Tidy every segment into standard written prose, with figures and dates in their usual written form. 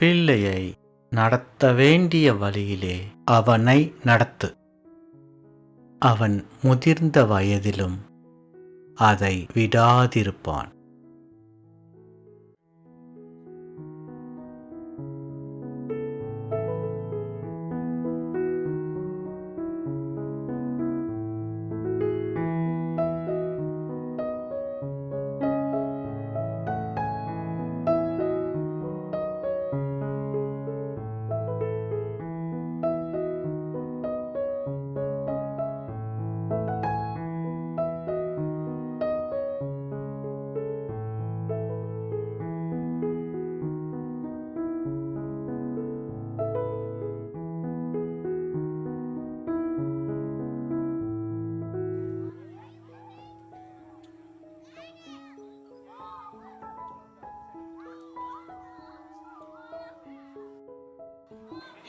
பிள்ளையை நடத்த வேண்டிய வழியிலே அவனை நடத்து. அவன் முதிர்ந்த வயதிலும் அதை விடாதிருப்பான்.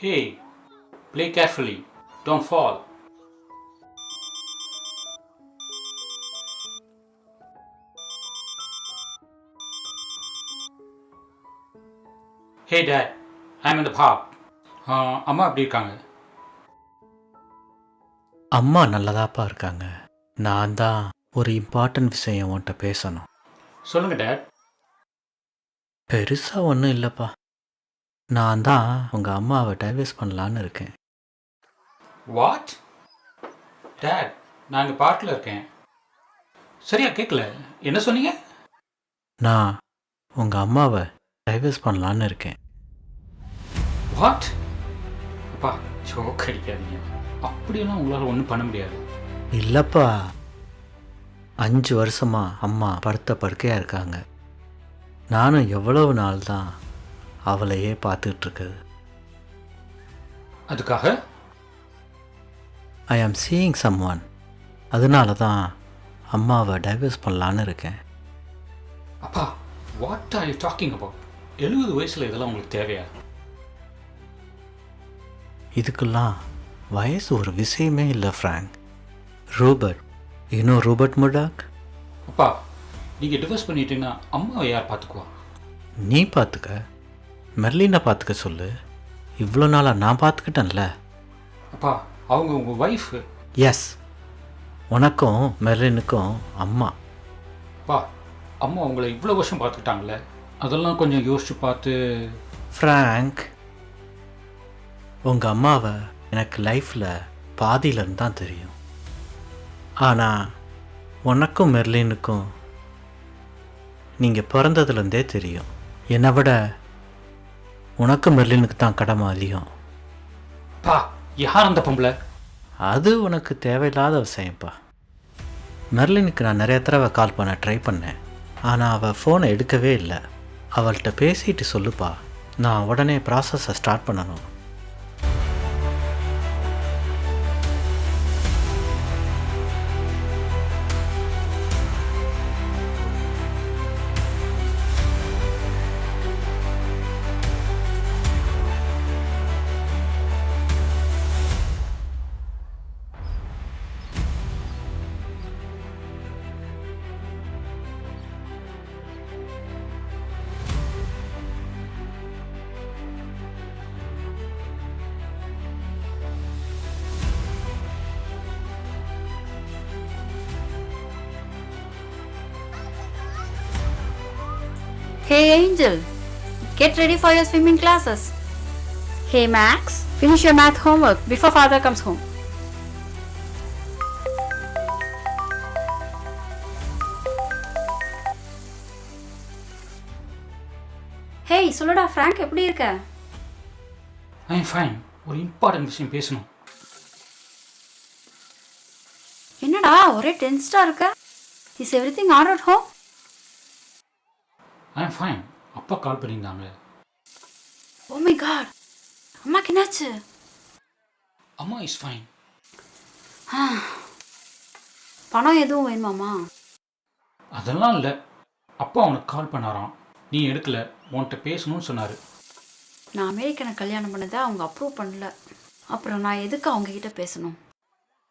Hey, play carefully. Don't fall. Hey Dad, I'm in the park. அம்மா எப்படி இருக்காங்க? அம்மா நல்லதாப்பா இருக்காங்க. நான் தான் ஒரு இம்பார்ட்டன்ட் விஷயம் உன்கிட்ட பேசணும். சொல்லுங்க டேட். பெருசாக ஒன்றும் இல்லைப்பா. நான் தான் உங்கள் அம்மாவை டைவர்ஸ் பண்ணலான்னு இருக்கேன். வாட்? டேட், நான் இங்கே பார்க்கில் இருக்கேன். சரியா கேட்கல, என்ன சொன்னீங்க? நான் உங்கள் அம்மாவை டைவர்ஸ் பண்ணலான்னு இருக்கேன். வாட்? அப்பா, ஜோக் அடிக்காதீங்க. அப்படியெல்லாம் உங்களால் ஒன்றும் பண்ண முடியாது. இல்லைப்பா, 5 வருஷமாக அம்மா படுத்த படுக்கையாக இருக்காங்க. நானும் எவ்வளவு நாள் தான் அவளையே பார்த்துட்ருக்குது. அதுக்காக ஐ ஆம் சீயிங் சம்ஒன். அதனால தான் அம்மாவை டைவர்ஸ் பண்ணலான்னு இருக்கேன். அப்பா, what are you talking about? 70 வயசில் இதெல்லாம் உங்களுக்கு தேவையா? இதுக்கெல்லாம் வயசு ஒரு விஷயமே இல்லை ஃப்ராங்க். ரூபர்ட், இன்னும் ரூபர்ட் முர்டாக். அப்பா, நீங்கள் டிவோர்ஸ் பண்ணிட்டீங்கன்னா அம்மாவை யார் பார்த்துக்குவா? நீ பார்த்துக்க, மெர்லினை பார்த்துக்க சொல்லு. இவ்வளோ நாளாக நான் பார்த்துக்கிட்டேன்ல. அப்பா, அவங்க உங்கள் ஒய்ஃபு. எஸ், உனக்கும் மெர்லினுக்கும் அம்மா. அப்பா, அம்மா உங்களை இவ்வளோ வருஷம் பார்த்துக்கிட்டாங்களே, அதெல்லாம் கொஞ்சம் யோசிச்சு பார்த்து. ஃப்ராங்க், உங்கள் அம்மாவை எனக்கு லைஃப்பில் பாதியிலேருந்து தான் தெரியும். ஆனால் உனக்கும் மெர்லினுக்கும் நீங்கள் பிறந்ததுலேருந்தே தெரியும். என்னை விட உனக்கு மெர்லினுக்கு தான் கடமை அதிகம். பா, யார் அந்த பொம்பளை? அது உனக்கு தேவையில்லாத விஷயம்ப்பா. மெர்லினுக்கு நான் நிறைய தடவை கால் பண்ண ட்ரை பண்ணேன். ஆனால் அவள் ஃபோனை எடுக்கவே இல்லை. அவள்கிட்ட பேசிட்டு சொல்லுப்பா, நான் உடனே ப்ராசஸை ஸ்டார்ட் பண்ணணும். Hey Angel, get ready for your swimming classes. Hey Max, finish your math homework before father comes home. Hey, சொல்லுடா ஃப்ராங்க், எப்படி இருக்க? I am fine. ஒரு இம்பார்ட்டன்ட் விஷயம் பேசணும். என்னடா ஒரே டென்ஸ்டா இருக்க? Is everything all right at home? I am fine. அப்பா கால் பண்ணியிருந்தாங்க. Oh my god, அம்மாக்கு என்னாச்சு? அம்மா இஸ் ஃபைன். பணம் எதுவும் வேணுமாமா? அதெல்லாம் இல்லை. அப்பா உனக்கு கால் பண்ணாராம், நீ எடுக்கல. உன்கிட்ட பேசணும்னு சொன்னார். நான் அமெரிக்கனை கல்யாணம் பண்ணதை அவங்க அப்ரூவ் பண்ணல. அப்புறம் நான் எதுக்கு அவங்க கிட்ட பேசணும்?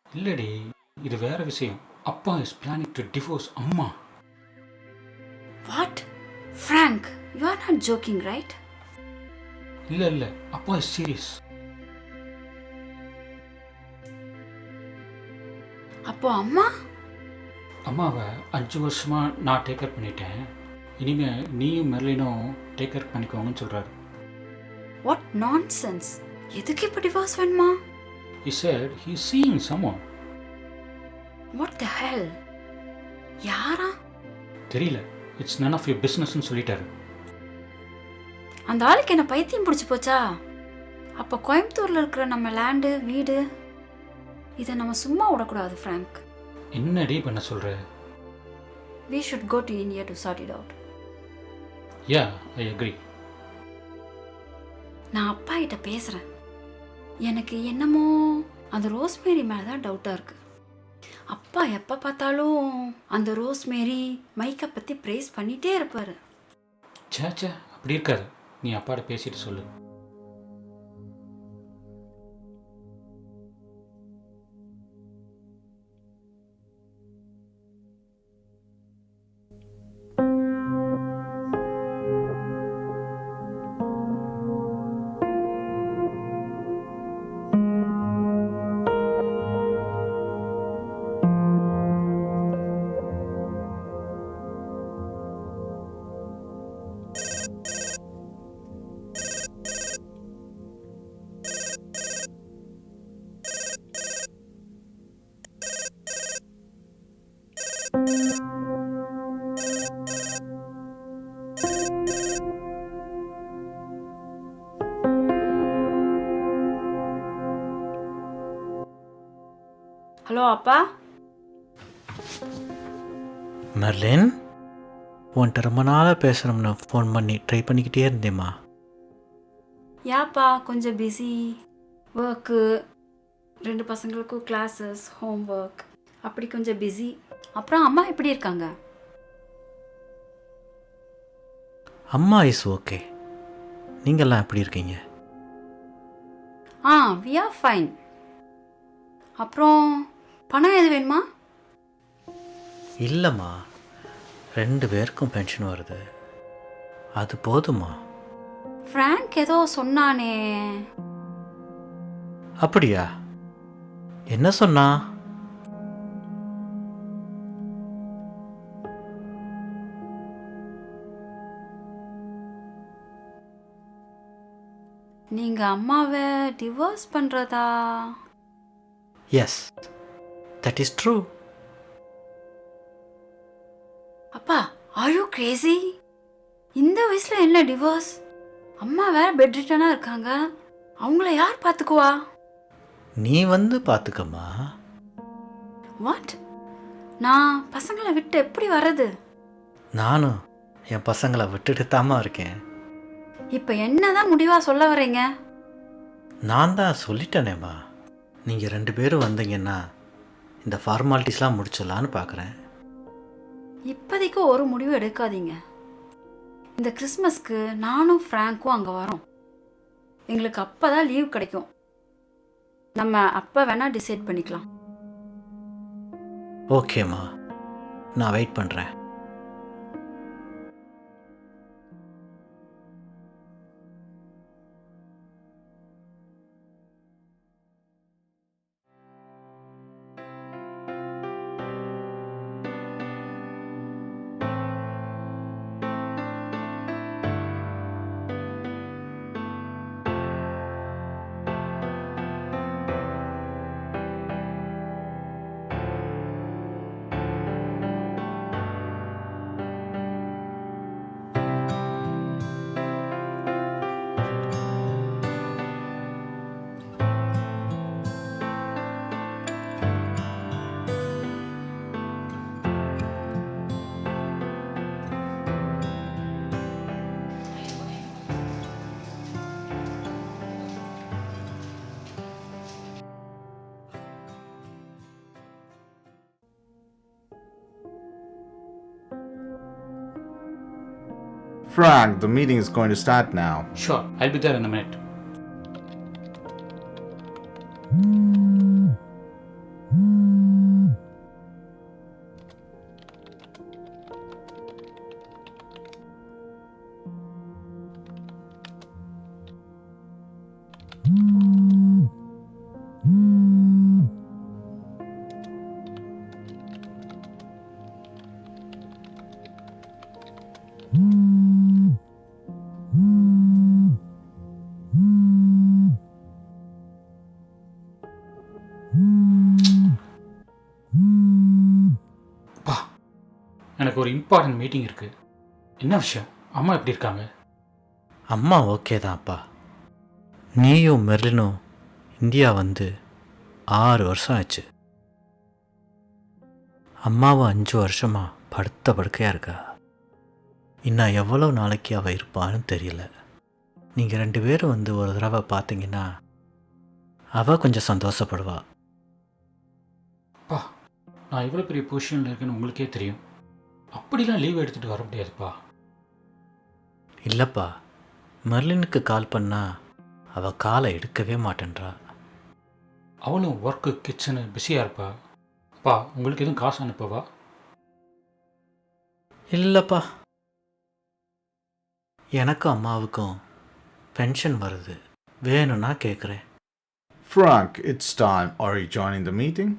இல்லடி, இது வேற விஷயம். அப்பா இஸ் பிளானிங் டு டிவோர்ஸ் அம்மா. What? Frank, you are not joking, right? இல்லை இல்லை, அப்பா இஸ் சீரியஸ். அப்போ அம்மா? அம்மாவை 5 வருஷமாக நான் டேக் கேர் பண்ணிட்டேன். இனிமேல் நீயும் மெர்லினும் டேக் கேர் பண்ணிக்கோங்கன்னு சொல்கிறாரு. What nonsense! எதுக்கு இப்போ டிவோர்ஸ் வேணுமா? He said he's seeing someone. What the hell? யாரா? தெரியல, இட்ஸ் none of your businessன்னு சொல்லிட்டாரு. அந்த ஆளுக்கு என்ன பைத்தியம் பிடிச்சி போச்சா? அப்போ கோயம்புத்தூரில் இருக்கிற நம்ம லேண்டு வீடு இதை நம்ம சும்மா விடக்கூடாது ஃப்ராங்க். என்னடி பண்ண சொல்கிற? We should go to India to sort it out. Yeah, I agree. நான் அப்பா கிட்ட பேசுகிறேன். எனக்கு என்னமோ அந்த ரோஸ்மேரி மேலே தான் டவுட்டாக இருக்குது. அப்பா எப்போ பார்த்தாலும் அந்த ரோஸ்மேரி மைக்கை பற்றி ப்ரேஸ் பண்ணிகிட்டே இருப்பார். சே அப்படி இருக்காது. நீ அப்பாட்ட பேசிட்டு சொல்லு. ஹலோ அப்பா. மெர்லின், உன்கிட்ட ரொம்ப நாளாக பேசுகிறோம்னு ஃபோன் பண்ணி ட்ரை பண்ணிக்கிட்டே இருந்தேம்மா. யாப்பா கொஞ்சம் பிஸி. ஒர்க்கு, 2 பசங்களுக்கும் கிளாஸஸ், ஹோம் ஒர்க், அப்படி கொஞ்சம் பிஸி. அப்புறம் அம்மா எப்படி இருக்காங்க? அம்மா இஸ் ஓகே. நீங்கள்லாம் எப்படி இருக்கீங்க? we are fine. அப்புறம் பணம் எது வேணுமா? இல்லைம்மா, 2 பேருக்கும் பென்ஷன் வருது, அது போதுமா? ஃப்ராங்க் ஏதோ சொன்னானே. அப்படியா? என்ன சொன்னா? நீங்க அம்மாவை டிவோர்ஸ் பண்றதா? Yes, that is true. அப்பா, ஆர் யூ கிரேசி? இந்த வயசுல என்ன டிவோர்ஸ்? அம்மா வேற பெட் ரிட்டனா இருக்காங்க. அவங்கள யார் பார்த்துக்குவா? நீ வந்து பார்த்துக்கம்மா. வாட்? நான் பசங்களை விட்டு எப்படி வர்றது? நானும் என் பசங்களை விட்டுட்டு தாம்மா இருக்கேன். இப்போ என்னதான் முடிவா சொல்ல வரீங்க? நான் தான் சொல்லிட்டேனேம்மா, நீங்கள் 2 பேரும் வந்தீங்கன்னா இந்த ஃபார்மாலிட்டிஸ்லாம் முடிச்சிடலான்னு பார்க்குறேன். இப்போதைக்கு ஒரு முடிவு எடுக்காதீங்க. இந்த கிறிஸ்மஸ்க்கு நானும் ஃப்ராங்க்கும் அங்கே வரோம். எங்களுக்கு அப்போ தான் லீவ் கிடைக்கும். நம்ம அப்போ வேணால் டிசைட் பண்ணிக்கலாம். ஓகேம்மா, நான் வெயிட் பண்ணுறேன். Frank, the meeting is going to start now. Sure, I'll be there in a minute. எனக்கு ஒரு இம்பார்ட்டன்ட் மீட்டிங் இருக்குது. என்ன விஷயம்? அம்மா எப்படி இருக்காங்க? அம்மா ஓகே தான்ப்பா. நீயும் மெர்லினும் இந்தியா வந்து 6 வருஷம் ஆச்சு. அம்மாவும் 5 வருஷமா படுத்த படுக்கையாக இருக்கா. இன்னும் எவ்வளோ நாளைக்கு அவள் இருப்பான்னு தெரியல. நீங்கள் 2 பேரும் வந்து ஒரு தடவை பார்த்தீங்கன்னா அவள் கொஞ்சம் சந்தோஷப்படுவா. அப்பா, நான் எவ்வளோ பெரிய பொசிஷனில் இருக்கேன்னு உங்களுக்கே தெரியும். அப்படிலாம் லீவ் எடுத்துகிட்டு வர முடியாதுப்பா. இல்லைப்பா, மெர்லினுக்கு கால் பண்ணால் அவள் காலை எடுக்கவே மாட்டேன்றா. அவளும் ஒர்க்கு கிச்சனு பிஸியாக இருப்பா. அப்பா, உங்களுக்கு எதுவும் காசு அனுப்பவா? இல்லைப்பா, எனக்கும் அம்மாவுக்கும் பென்ஷன் வருது, வேணும்னா கேட்குறேன். Frank, it's time. Are you joining the meeting?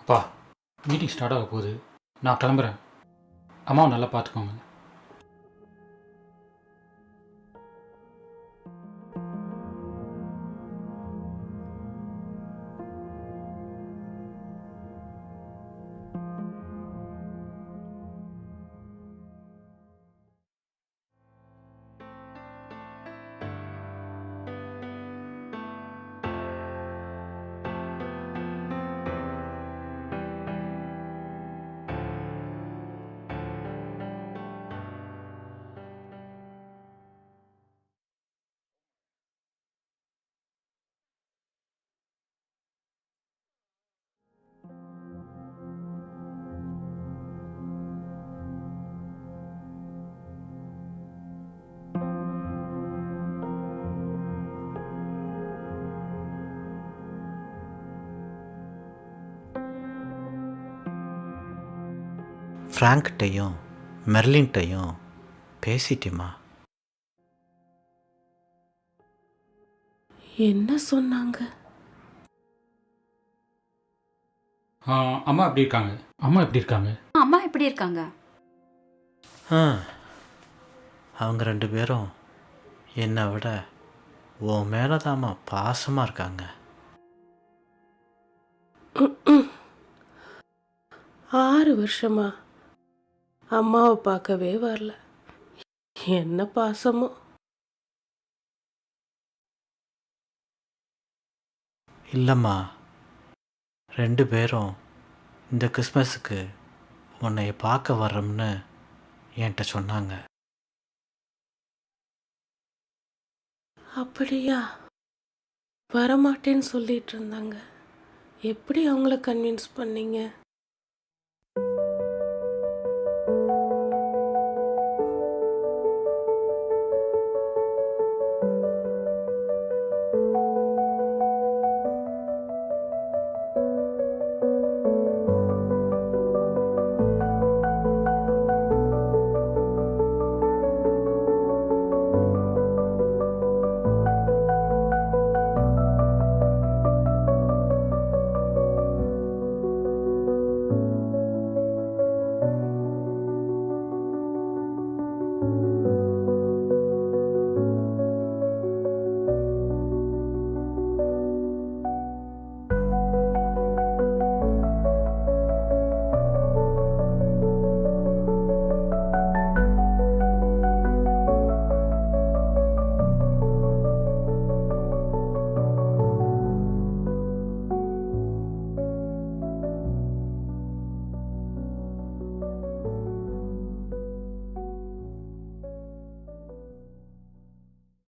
அப்பா, மீட்டிங் ஸ்டார்ட் ஆக போகுது. நான் கிளம்புறேன். அம்மாவை நல்லா பார்த்துக்கோங்க. ஃப்ராங்க்டையும் மெர்லின்ட்டையும் பேசிட்டிமா? என்ன சொன்னாங்க? அம்மா எப்படி இருக்காங்க? அம்மா எப்படி இருக்காங்க? அம்மா எப்படி இருக்காங்க? அவங்க 2 பேரும் என்னை விட உன் மேலே தாம்மா பாசமாக இருக்காங்க. 6 வருஷமா அம்மாவை பார்க்கவே வரல. என்ன பாசமோ. இல்லைம்மா, 2 பேரும் இந்த கிறிஸ்மஸுக்கு உன்னைய பார்க்க வர்றோம்னு என்கிட்ட சொன்னாங்க. அப்படியா? வரமாட்டேன்னு சொல்லிட்டு இருந்தாங்க. எப்படி அவங்கள கன்வின்ஸ் பண்ணீங்க?